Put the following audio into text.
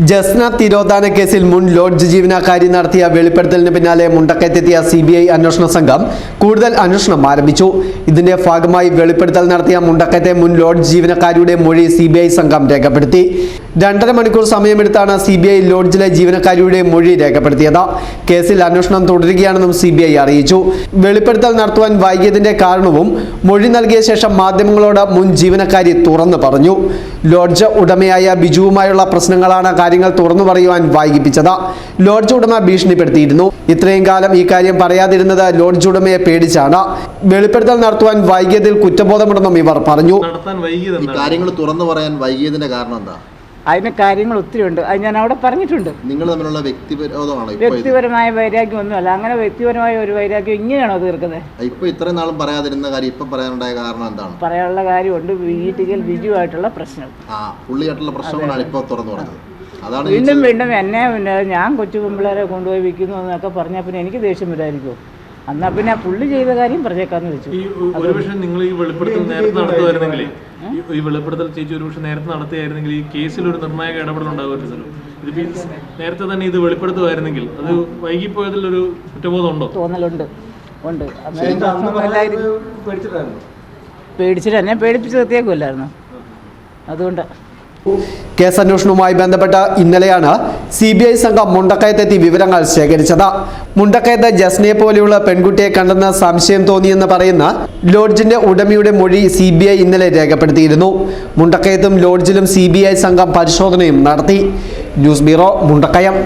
ജസ്ന തിരോധാന കേസിൽ മുൻ ലോഡ്ജ് ജീവനക്കാരി നടത്തിയ വെളിപ്പെടുത്തലിന് പിന്നാലെ മുണ്ടക്കയത്തെത്തിയ CBI അന്വേഷണ സംഘം കൂടുതൽ അന്വേഷണം ആരംഭിച്ചു. ഇതിന്റെ ഭാഗമായി വെളിപ്പെടുത്തൽ നടത്തിയ മുണ്ടക്കയത്തെ മുൻ ലോഡ്ജ് ജീവനക്കാരിയുടെ മൊഴി CBI സംഘം രേഖപ്പെടുത്തി. 2.5 മണിക്കൂർ സമയമെടുത്താണ് CBI ലോഡ്ജിലെ ജീവനക്കാരിയുടെ മൊഴി രേഖപ്പെടുത്തിയത്. കേസിൽ അന്വേഷണം തുടരുകയാണെന്നും CBI അറിയിച്ചു. വെളിപ്പെടുത്തൽ നടത്തുവാൻ വൈകിയതിന്റെ കാരണവും മൊഴി നൽകിയ ശേഷം മാധ്യമങ്ങളോട് മുൻ ജീവനക്കാരി തുറന്നു പറഞ്ഞു. ലോഡ്ജ് ഉടമയായ ബിജുവുമായുള്ള പ്രശ്നങ്ങളാണ് കാര്യങ്ങൾ തുറന്നു പറയുവാൻ വൈകിപ്പിച്ചത്. ലോഡ്ജ് ഉടമ ഭീഷണിപ്പെടുത്തിയിരുന്നു. ഇത്രയും കാലം ഈ കാര്യം പറയാതിരുന്നത് ലോഡ്ജ് ഉടമയെ പേടിച്ചാണ്. വെളിപ്പെടുത്തൽ നടത്തുവാൻ വൈകിയതിൽ കുറ്റബോധമുണ്ടെന്നും ഇവർ പറഞ്ഞു. കാര്യങ്ങൾ തുറന്നു പറയാൻ വൈകിയതിന്റെ കാരണം എന്താ? അതിന് കാര്യങ്ങൾ ഒത്തിരി ഉണ്ട്. അത് ഞാൻ അവിടെ പറഞ്ഞിട്ടുണ്ട്. നിങ്ങൾ തമ്മിലുള്ള വ്യക്തിപരമാണോ? വ്യക്തിപരമായ വൈരാഗ്യം ഒന്നുമല്ല. അങ്ങനെ വ്യക്തിപരമായ ഒരു വൈരാഗ്യം ഇങ്ങനെയാണോ തീർക്കുന്നത്? ഇപ്പൊ ഇത്രയും നാളും പറയാതിരുന്ന കാര്യം ഇപ്പൊ പറയാനുണ്ടായ കാരണം എന്താണ്? പറയാനുള്ള കാര്യമുണ്ട്. വീട്ടിൽ ബിജുവായിട്ടുള്ള പ്രശ്നം, പുള്ളിയായിട്ടുള്ള പ്രശ്നങ്ങളാണ് ഇപ്പൊ തുറന്നു പറഞ്ഞത്. അതാണ് വീണ്ടും എന്നെ ഞാൻ കൊച്ചു പെമ്പിള്ളേരെ കൊണ്ടുപോയി വിൽക്കുന്നു എന്നൊക്കെ പറഞ്ഞാൽ പിന്നെ എനിക്ക് ദേഷ്യം വരായിരിക്കും. എന്നാ പിന്നെ പുള്ളി ചെയ്ത കാര്യം പറഞ്ഞേക്കാന്ന് വെച്ചു. ഒരുപക്ഷെ നിങ്ങൾ ഈ വെളിപ്പെടുത്തൽ നേരത്തെ നടത്തുമായിരുന്നെങ്കിൽ, ഈ വെളിപ്പെടുത്തൽ ചേച്ചി ഒരുപക്ഷെ നേരത്തെ നടത്തിയായിരുന്നെങ്കിൽ ഈ കേസിൽ ഒരു നിർണായക ഇടപെടൽ ഉണ്ടാകുമായിരുന്നല്ലോ. ഇത് നേരത്തെ തന്നെ ഇത് വെളിപ്പെടുത്തുമായിരുന്നെങ്കിൽ അത് വൈകിപ്പോയതിൽ ഒരു കുറ്റബോധം ഉണ്ടോ? തോന്നലുണ്ട്. പേടിച്ചിട്ട് എന്നെ പേടിപ്പിച്ച് നിർത്തിയേക്കുമല്ലായിരുന്നു. അതുകൊണ്ട് കേസ് അന്വേഷണവുമായി ബന്ധപ്പെട്ട ഇന്നലെയാണ് CBI സംഘം മുണ്ടക്കയത്തെത്തി വിവരങ്ങൾ ശേഖരിച്ചത്. മുണ്ടക്കയത്ത് ജസ്നയെ പോലെയുള്ള പെൺകുട്ടിയെ കണ്ടെന്ന് സംശയം തോന്നിയെന്ന് പറയുന്ന ലോഡ്ജിന്റെ ഉടമയുടെ മൊഴി CBI ഇന്നലെ രേഖപ്പെടുത്തിയിരുന്നു. മുണ്ടക്കയത്തും ലോഡ്ജിലും CBI സംഘം പരിശോധനയും നടത്തി. News bureau, Mundakayam.